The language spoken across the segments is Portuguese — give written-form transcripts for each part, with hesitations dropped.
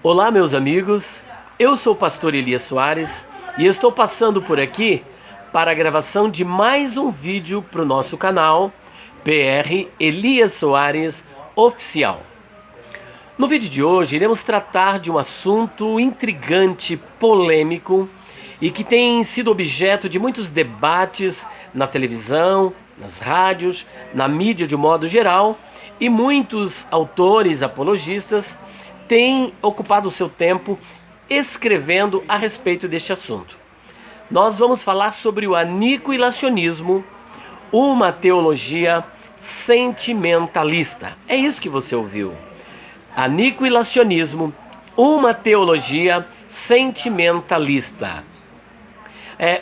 Olá, meus amigos. Eu sou o pastor Elias Soares e estou passando por aqui para a gravação de mais um vídeo para o nosso canal PR Elias Soares Oficial. No vídeo de hoje iremos tratar de um assunto intrigante, polêmico e que tem sido objeto de muitos debates na televisão, nas rádios, na mídia de um modo geral, e muitos autores apologistas têm ocupado o seu tempo escrevendo a respeito deste assunto. Nós vamos falar sobre o aniquilacionismo, uma teologia sentimentalista. É isso que você ouviu. Aniquilacionismo, uma teologia sentimentalista.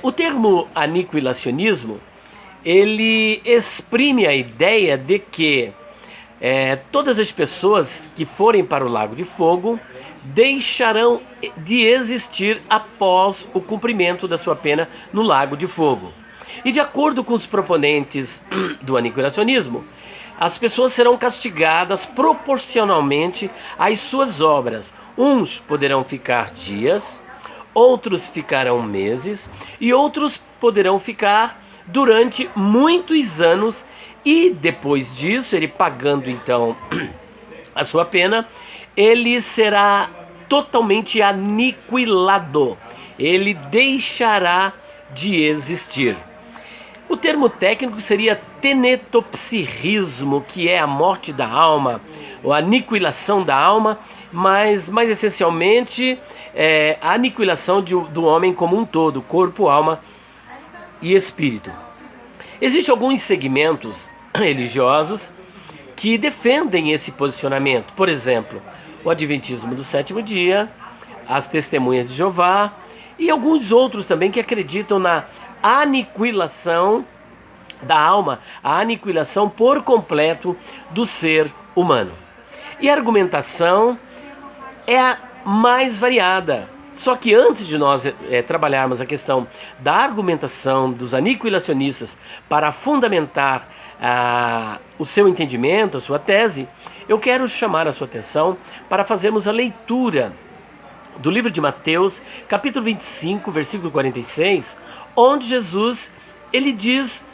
O termo aniquilacionismo, ele exprime a ideia de que todas as pessoas que forem para o lago de fogo deixarão de existir após o cumprimento da sua pena no lago de fogo. E de acordo com os proponentes do aniquilacionismo, as pessoas serão castigadas proporcionalmente às suas obras. Uns poderão ficar dias, outros ficarão meses e outros poderão ficar durante muitos anos, e depois disso, ele pagando então a sua pena, ele será totalmente aniquilado, ele deixará de existir. O termo técnico seria tenetopsirrismo, que é a morte da alma, ou a aniquilação da alma, mas mais essencialmente a aniquilação do homem como um todo, corpo, alma e espírito. Existem alguns segmentos religiosos que defendem esse posicionamento. Por exemplo, o Adventismo do Sétimo Dia, as Testemunhas de Jeová e alguns outros também que acreditam na aniquilação da alma, a aniquilação por completo do ser humano. E a argumentação é a mais variada. Só que antes de nós trabalharmos a questão da argumentação dos aniquilacionistas para fundamentar o seu entendimento, a sua tese, eu quero chamar a sua atenção para fazermos a leitura do livro de Mateus, capítulo 25, versículo 46, onde Jesus ele diz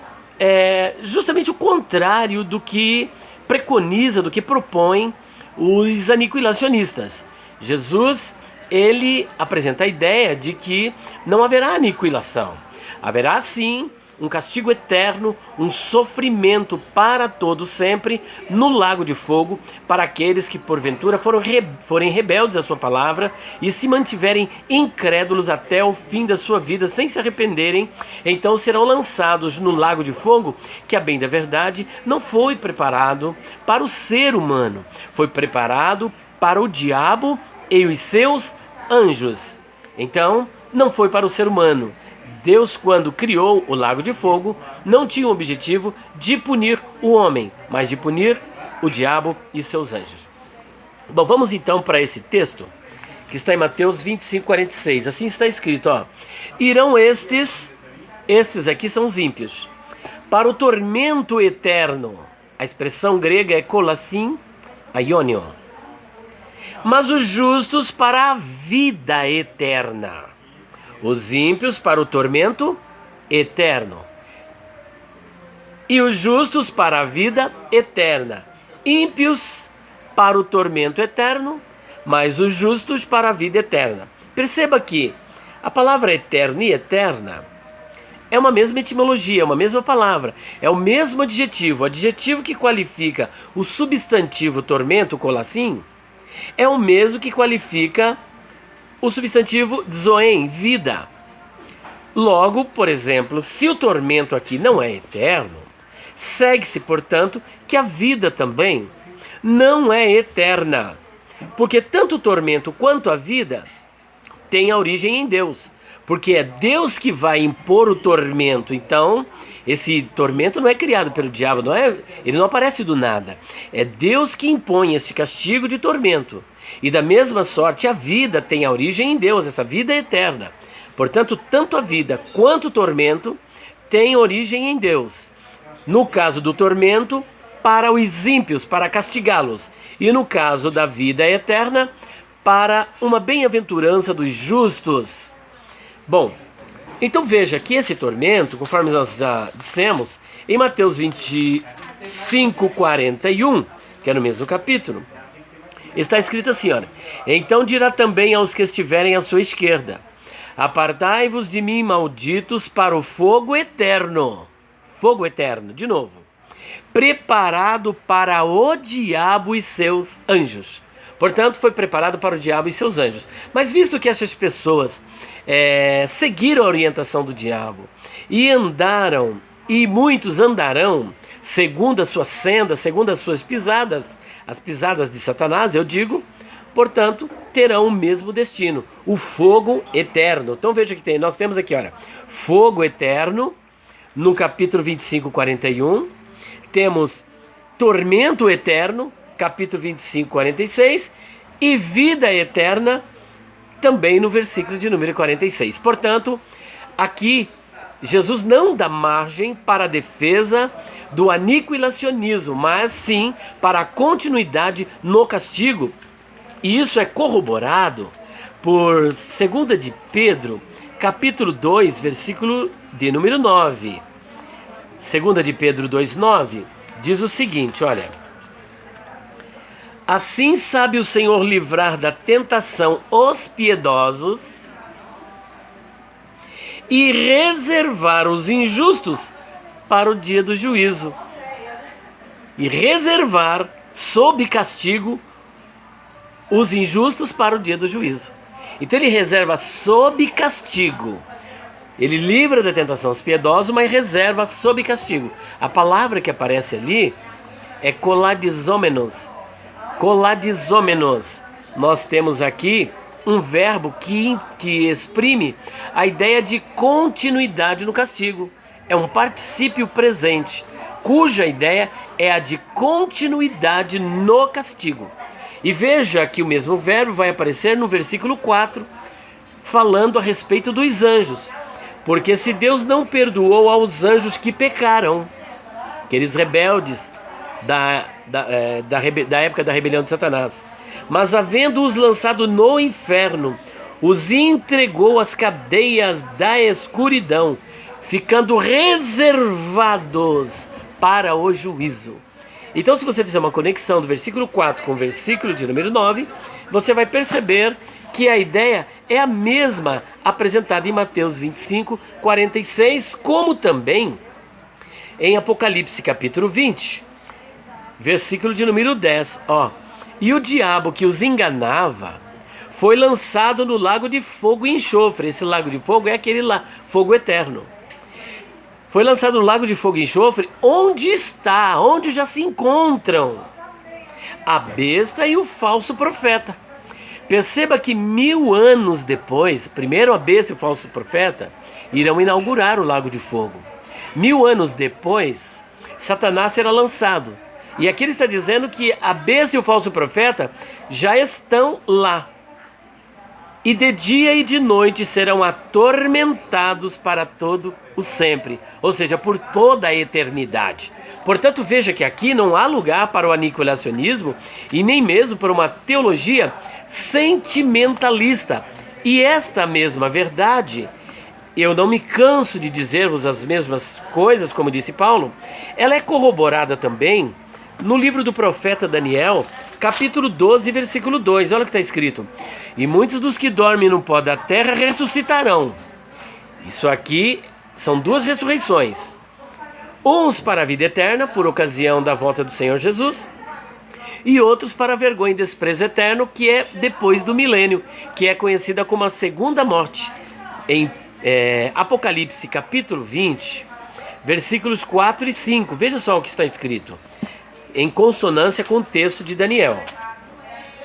justamente o contrário do que preconiza, do que propõem os aniquilacionistas. Jesus ele apresenta a ideia de que não haverá aniquilação. Haverá sim um castigo eterno, um sofrimento para todos sempre no lago de fogo, para aqueles que porventura forem rebeldes à sua palavra e se mantiverem incrédulos até o fim da sua vida sem se arrependerem. Então serão lançados no lago de fogo, que a bem da verdade não foi preparado para o ser humano, foi preparado para o diabo e os seus anjos. Então não foi para o ser humano. Deus, quando criou o lago de fogo, não tinha o objetivo de punir o homem, mas de punir o diabo e seus anjos. Bom, vamos então para esse texto que está em Mateus 25, 46. Assim está escrito, irão estes aqui são os ímpios, para o tormento eterno. A expressão grega é kolassin aionion. Mas os justos para a vida eterna. Os ímpios para o tormento eterno. E os justos para a vida eterna. Ímpios para o tormento eterno, mas os justos para a vida eterna. Perceba que a palavra eterno e eterna é uma mesma etimologia, é uma mesma palavra, é o mesmo adjetivo. O adjetivo que qualifica o substantivo tormento, kolassin, é o mesmo que qualifica o substantivo zoen, vida. Logo, por exemplo, se o tormento aqui não é eterno, segue-se, portanto, que a vida também não é eterna. Porque tanto o tormento quanto a vida têm a origem em Deus. Porque é Deus que vai impor o tormento. Então, esse tormento não é criado pelo diabo, ele não aparece do nada. É Deus que impõe esse castigo de tormento. E da mesma sorte, a vida tem a origem em Deus, essa vida é eterna. Portanto, tanto a vida quanto o tormento têm origem em Deus. No caso do tormento, para os ímpios, para castigá-los. E no caso da vida eterna, para uma bem-aventurança dos justos. Bom, então veja que esse tormento, conforme nós já dissemos, em Mateus 25, 41, que é no mesmo capítulo, está escrito assim, olha: então dirá também aos que estiverem à sua esquerda: apartai-vos de mim, malditos, para o fogo eterno, de novo, preparado para o diabo e seus anjos. Portanto, foi preparado para o diabo e seus anjos. Mas visto que essas pessoas seguiram a orientação do diabo e andaram, e muitos andarão segundo a sua senda, segundo as suas pisadas, as pisadas de Satanás, eu digo, portanto, terão o mesmo destino, o fogo eterno. Então veja que nós temos aqui, olha, fogo eterno, no capítulo 25, 41, temos tormento eterno, capítulo 25, 46, e vida eterna, também no versículo de número 46. Portanto, aqui, Jesus não dá margem para a defesa do aniquilacionismo, mas sim para a continuidade no castigo. E isso é corroborado por 2 de Pedro, capítulo 2, versículo de número 9. 2 de Pedro 2,9 diz o seguinte, olha: assim sabe o Senhor livrar da tentação os piedosos e reservar os injustos para o dia do juízo. E reservar sob castigo os injustos para o dia do juízo. Então ele reserva sob castigo. Ele livra da tentação os piedosos, mas reserva sob castigo. A palavra que aparece ali é coladizômenos. Coladizômenos. Nós temos aqui um verbo que exprime a ideia de continuidade no castigo. É um particípio presente, cuja ideia é a de continuidade no castigo. E veja que o mesmo verbo vai aparecer no versículo 4, falando a respeito dos anjos. Porque se Deus não perdoou aos anjos que pecaram, aqueles rebeldes da época da rebelião de Satanás, mas havendo-os lançado no inferno, os entregou às cadeias da escuridão, ficando reservados para o juízo. Então, se você fizer uma conexão do versículo 4 com o versículo de número 9, você vai perceber que a ideia é a mesma apresentada em Mateus 25, 46, como também em Apocalipse capítulo 20, versículo de número 10. E o diabo que os enganava foi lançado no lago de fogo e enxofre. Esse lago de fogo é aquele lá, fogo eterno. Foi lançado no lago de fogo e enxofre, onde já se encontram a besta e o falso profeta. Perceba que 1000 anos depois, primeiro a besta e o falso profeta irão inaugurar o lago de fogo. 1000 anos depois, Satanás será lançado. E aqui ele está dizendo que a besta e o falso profeta já estão lá. E de dia e de noite serão atormentados para todo o sempre. Ou seja, por toda a eternidade. Portanto, veja que aqui não há lugar para o aniquilacionismo e nem mesmo para uma teologia sentimentalista. E esta mesma verdade, eu não me canso de dizer-vos as mesmas coisas, como disse Paulo, ela é corroborada também no livro do profeta Daniel, capítulo 12, versículo 2. Olha o que está escrito: e muitos dos que dormem no pó da terra ressuscitarão. Isso aqui são duas ressurreições. Uns para a vida eterna, por ocasião da volta do Senhor Jesus, e outros para a vergonha e desprezo eterno, que é depois do milênio, que é conhecida como a segunda morte. Em Apocalipse capítulo 20, versículos 4 e 5. Veja só o que está escrito, em consonância com o texto de Daniel.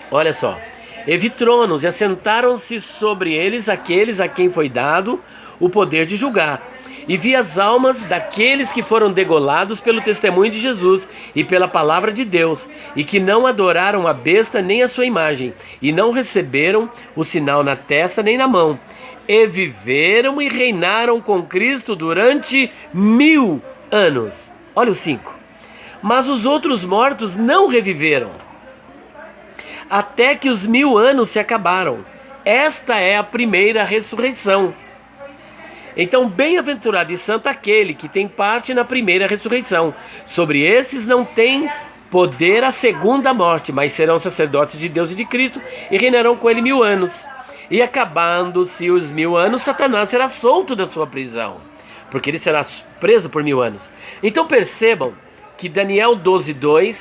Olha só: e vi tronos, e assentaram-se sobre eles aqueles a quem foi dado o poder de julgar. E vi as almas daqueles que foram degolados pelo testemunho de Jesus e pela palavra de Deus, e que não adoraram a besta nem a sua imagem, e não receberam o sinal na testa nem na mão, e viveram e reinaram com Cristo durante 1000 anos. Olha o 5. Mas os outros mortos não reviveram, até que os 1000 anos se acabaram. Esta é a primeira ressurreição. Então, bem-aventurado e santo aquele que tem parte na primeira ressurreição. Sobre esses não tem poder a segunda morte, mas serão sacerdotes de Deus e de Cristo e reinarão com ele 1000 anos. E acabando-se os 1000 anos, Satanás será solto da sua prisão, porque ele será preso por 1000 anos. Então percebam que Daniel 12:2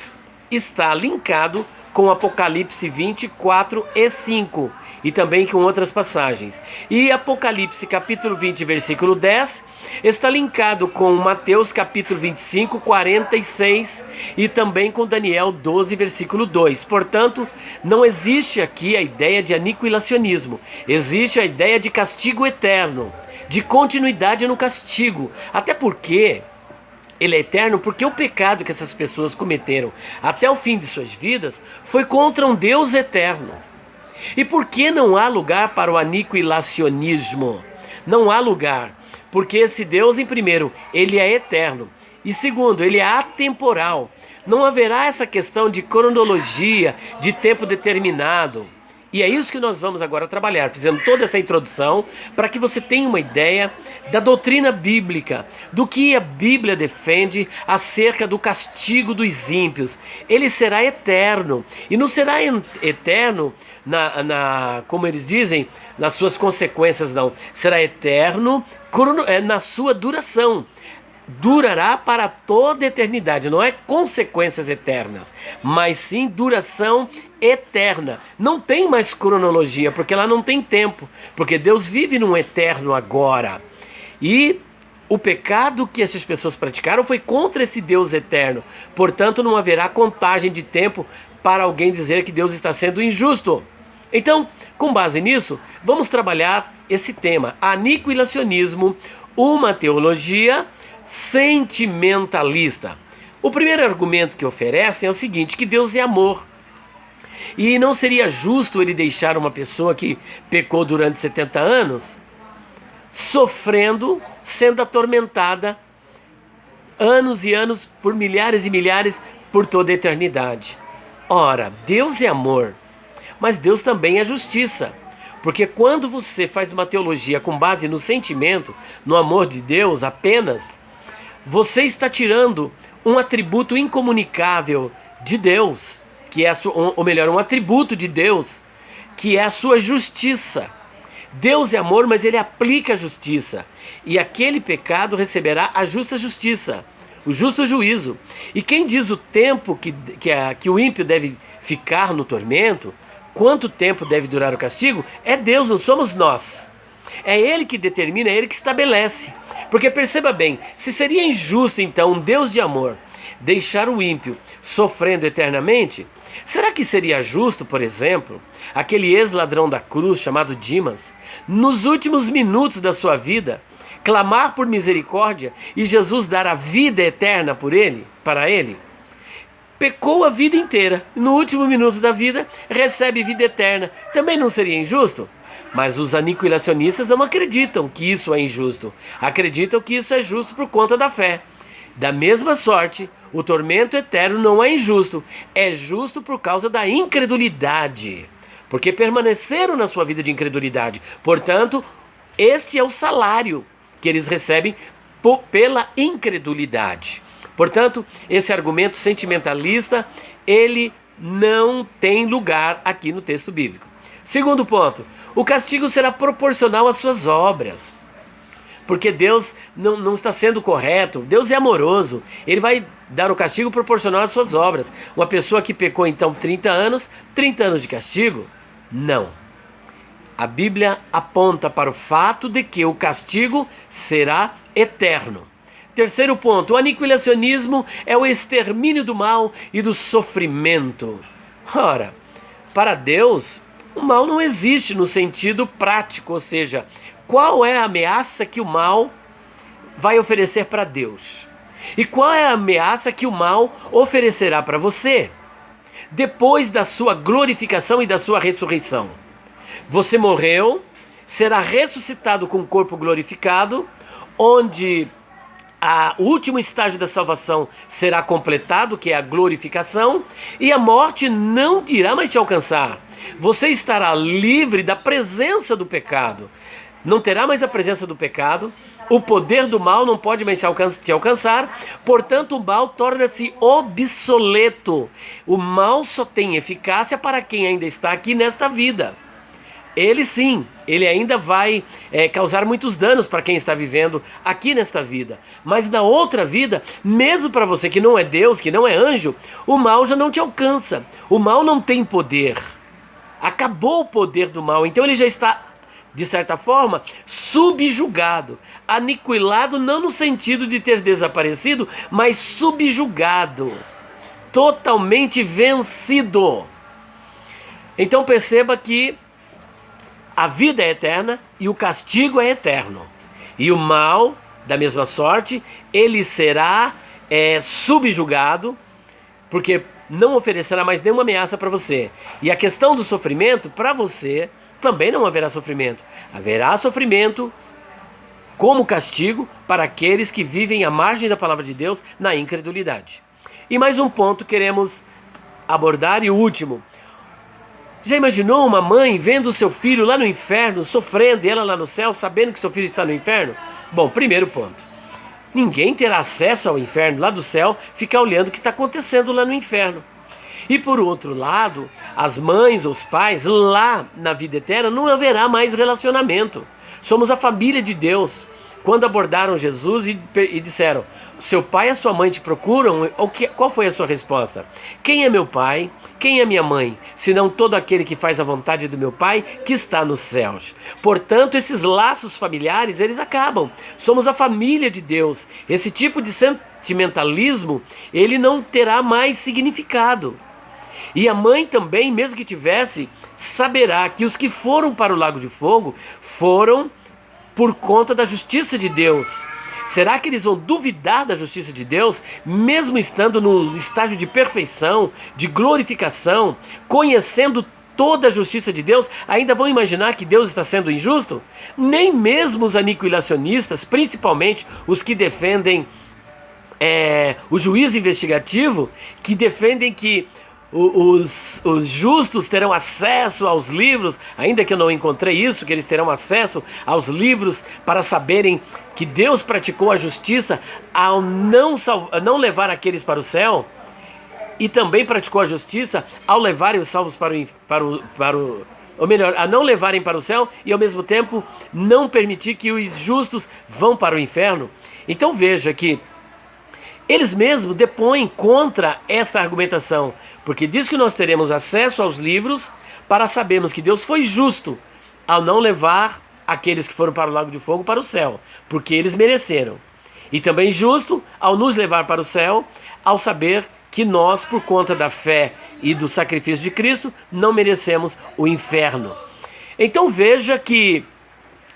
está linkado com Apocalipse 24 e 5, e também com outras passagens. E Apocalipse capítulo 20, versículo 10, está linkado com Mateus capítulo 25, 46, e também com Daniel 12, versículo 2. Portanto, não existe aqui a ideia de aniquilacionismo, existe a ideia de castigo eterno, de continuidade no castigo, até porque ele é eterno, porque o pecado que essas pessoas cometeram até o fim de suas vidas foi contra um Deus eterno. E por que não há lugar para o aniquilacionismo? Não há lugar, porque esse Deus, em primeiro, ele é eterno, e segundo, ele é atemporal. Não haverá essa questão de cronologia, de tempo determinado. E é isso que nós vamos agora trabalhar, fazendo toda essa introdução, para que você tenha uma ideia da doutrina bíblica, do que a Bíblia defende acerca do castigo dos ímpios. Ele será eterno, e não será eterno, como eles dizem, nas suas consequências, não. Será eterno na sua duração. Durará para toda a eternidade, não é consequências eternas, mas sim duração eterna. Não tem mais cronologia, porque lá não tem tempo, porque Deus vive num eterno agora. E o pecado que essas pessoas praticaram foi contra esse Deus eterno. Portanto, não haverá contagem de tempo para alguém dizer que Deus está sendo injusto. Então, com base nisso, vamos trabalhar esse tema: aniquilacionismo, uma teologia sentimentalista. O primeiro argumento que oferecem é o seguinte: que Deus é amor. E não seria justo ele deixar uma pessoa que pecou durante 70 anos sofrendo, sendo atormentada anos e anos, por milhares e milhares, por toda a eternidade. Ora, Deus é amor, mas Deus também é justiça. Porque quando você faz uma teologia com base no sentimento, no amor de Deus apenas, você está tirando um atributo incomunicável de Deus, que é um atributo de Deus, que é a sua justiça. Deus é amor, mas ele aplica a justiça, e aquele pecado receberá a justa justiça, o justo juízo. E quem diz o tempo que o ímpio deve ficar no tormento, quanto tempo deve durar o castigo, é Deus, não somos nós. É ele que determina, é ele que estabelece. Porque perceba bem, se seria injusto então um Deus de amor deixar o ímpio sofrendo eternamente, será que seria justo, por exemplo, aquele ex-ladrão da cruz chamado Dimas, nos últimos minutos da sua vida, clamar por misericórdia e Jesus dar a vida eterna para ele? Pecou a vida inteira, no último minuto da vida recebe vida eterna. Também não seria injusto? Mas os aniquilacionistas não acreditam que isso é injusto. Acreditam que isso é justo por conta da fé. Da mesma sorte, o tormento eterno não é injusto. É justo por causa da incredulidade. Porque permaneceram na sua vida de incredulidade. Portanto, esse é o salário que eles recebem pela incredulidade. Portanto, esse argumento sentimentalista, ele não tem lugar aqui no texto bíblico. Segundo ponto, o castigo será proporcional às suas obras. Porque Deus não está sendo correto, Deus é amoroso, ele vai dar o castigo proporcional às suas obras. Uma pessoa que pecou então 30 anos de castigo? Não. A Bíblia aponta para o fato de que o castigo será eterno. Terceiro ponto, o aniquilacionismo é o extermínio do mal e do sofrimento. Ora, para Deus, o mal não existe no sentido prático, ou seja, qual é a ameaça que o mal vai oferecer para Deus? E qual é a ameaça que o mal oferecerá para você? Depois da sua glorificação e da sua ressurreição. Você morreu, será ressuscitado com o corpo glorificado, onde o último estágio da salvação será completado, que é a glorificação, e a morte não irá mais te alcançar. Você estará livre da presença do pecado. Não terá mais a presença do pecado, o poder do mal não pode mais te alcançar, portanto o mal torna-se obsoleto. O mal só tem eficácia para quem ainda está aqui nesta vida. Ele sim, ele ainda vai causar muitos danos para quem está vivendo aqui nesta vida. Mas na outra vida, mesmo para você que não é Deus, que não é anjo, o mal já não te alcança. O mal não tem poder. Acabou o poder do mal, então ele já está, de certa forma, subjugado, aniquilado, não no sentido de ter desaparecido, mas subjugado, totalmente vencido. Então perceba que a vida é eterna e o castigo é eterno. E o mal, da mesma sorte, ele será subjugado, porque não oferecerá mais nenhuma ameaça para você. E a questão do sofrimento, para você, também não haverá sofrimento. Haverá sofrimento como castigo para aqueles que vivem à margem da palavra de Deus na incredulidade. E mais um ponto queremos abordar, e o último. Já imaginou uma mãe vendo o seu filho lá no inferno, sofrendo, e ela lá no céu, sabendo que seu filho está no inferno? Bom, primeiro ponto. Ninguém terá acesso ao inferno lá do céu, ficar olhando o que está acontecendo lá no inferno. E por outro lado, as mães, os pais, lá na vida eterna, não haverá mais relacionamento. Somos a família de Deus. Quando abordaram Jesus e disseram, seu pai e a sua mãe te procuram, qual foi a sua resposta? Quem é meu pai? Quem é minha mãe? Senão todo aquele que faz a vontade do meu pai que está nos céus. Portanto, esses laços familiares, eles acabam. Somos a família de Deus. Esse tipo de sentimentalismo, ele não terá mais significado. E a mãe também, mesmo que tivesse, saberá que os que foram para o lago de fogo foram por conta da justiça de Deus. Será que eles vão duvidar da justiça de Deus, mesmo estando no estágio de perfeição, de glorificação, conhecendo toda a justiça de Deus, ainda vão imaginar que Deus está sendo injusto? Nem mesmo os aniquilacionistas, principalmente os que defendem o juízo investigativo, que defendem que os justos terão acesso aos livros, ainda que eu não encontrei isso, que eles terão acesso aos livros para saberem que Deus praticou a justiça ao não levar aqueles para o céu, e também praticou a justiça ao levarem os salvos ou melhor, a não levarem para o céu e ao mesmo tempo não permitir que os justos vão para o inferno. Então veja que eles mesmos depõem contra essa argumentação, porque diz que nós teremos acesso aos livros para sabermos que Deus foi justo ao não levar aqueles que foram para o lago de fogo para o céu, porque eles mereceram. E também justo ao nos levar para o céu, ao saber que nós, por conta da fé e do sacrifício de Cristo, não merecemos o inferno. Então veja que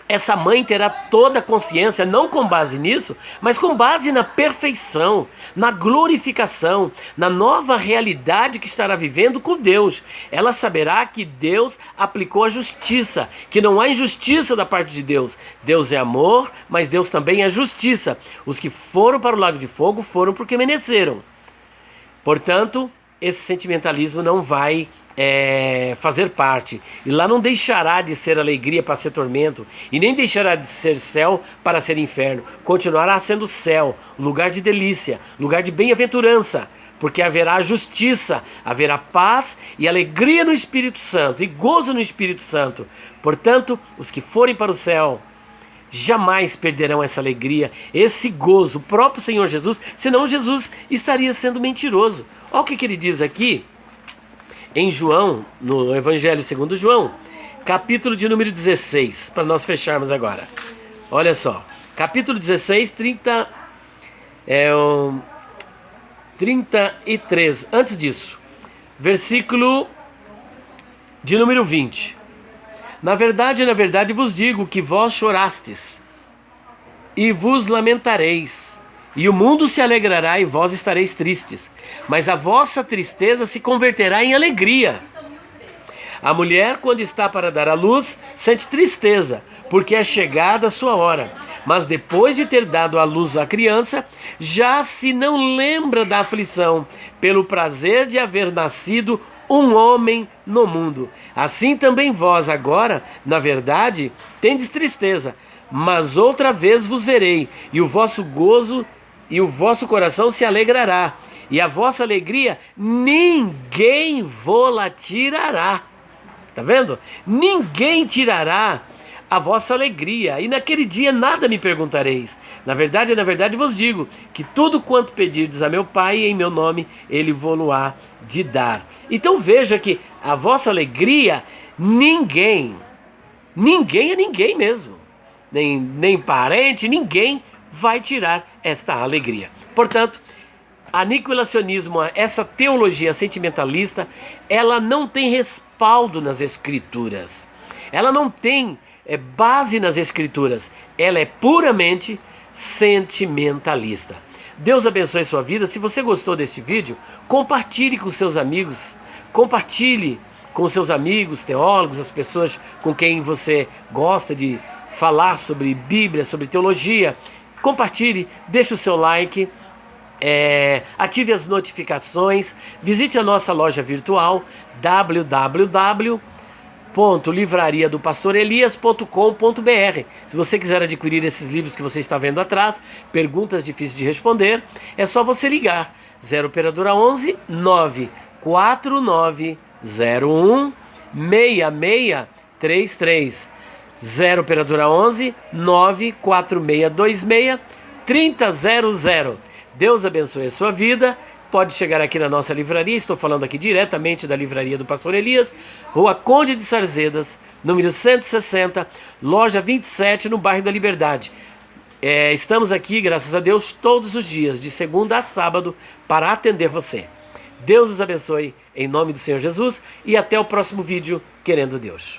essa mãe terá toda a consciência, não com base nisso, mas com base na perfeição, na glorificação, na nova realidade que estará vivendo com Deus. Ela saberá que Deus aplicou a justiça, que não há injustiça da parte de Deus. Deus é amor, mas Deus também é justiça. Os que foram para o lago de fogo foram porque mereceram. Portanto, esse sentimentalismo não vai fazer parte, e lá não deixará de ser alegria para ser tormento, e nem deixará de ser céu para ser inferno. Continuará sendo céu, lugar de delícia, lugar de bem-aventurança, porque haverá justiça, haverá paz e alegria no Espírito Santo, e gozo no Espírito Santo. Portanto, os que forem para o céu jamais perderão essa alegria, esse gozo. O próprio Senhor Jesus, senão Jesus estaria sendo mentiroso. Olha o que ele diz aqui em João, no Evangelho segundo João, capítulo de número 16, para nós fecharmos agora. Olha só, capítulo 16, 33. Antes disso, versículo de número 20. Na verdade vos digo que vós chorastes e vos lamentareis, e o mundo se alegrará e vós estareis tristes, mas a vossa tristeza se converterá em alegria. A mulher, quando está para dar à luz, sente tristeza, porque é chegada a sua hora. Mas depois de ter dado à luz a criança, já se não lembra da aflição, pelo prazer de haver nascido um homem no mundo. Assim também vós agora, na verdade, tendes tristeza, mas outra vez vos verei, e o vosso gozo e o vosso coração se alegrará, e a vossa alegria ninguém vô-la tirará. Tá vendo? Ninguém tirará a vossa alegria, e naquele dia nada me perguntareis. Na verdade vos digo, que tudo quanto pedirdes a meu Pai em meu nome, Ele vô-lo-á de dar. Então veja que a vossa alegria, ninguém é ninguém mesmo, nem parente, ninguém vai tirar esta alegria. Portanto, aniquilacionismo, essa teologia sentimentalista, ela não tem respaldo nas Escrituras. Ela não tem base nas Escrituras. Ela é puramente sentimentalista. Deus abençoe sua vida. Se você gostou deste vídeo, compartilhe com seus amigos. Compartilhe com seus amigos, teólogos, as pessoas com quem você gosta de falar sobre Bíblia, sobre teologia. Compartilhe, deixe o seu like. Ative as notificações, visite a nossa loja virtual www.livrariadopastorelias.com.br. Se você quiser adquirir esses livros que você está vendo atrás, perguntas difíceis de responder, é só você ligar 0 operadora 11 94901 6633, 0 operadora 11 94626 3000. Deus abençoe a sua vida. Pode chegar aqui na nossa livraria. Estou falando aqui diretamente da livraria do Pastor Elias, Rua Conde de Sarzedas, número 160, loja 27, no bairro da Liberdade. Estamos aqui, graças a Deus, todos os dias, de segunda a sábado, para atender você. Deus os abençoe, em nome do Senhor Jesus, e até o próximo vídeo, querendo Deus.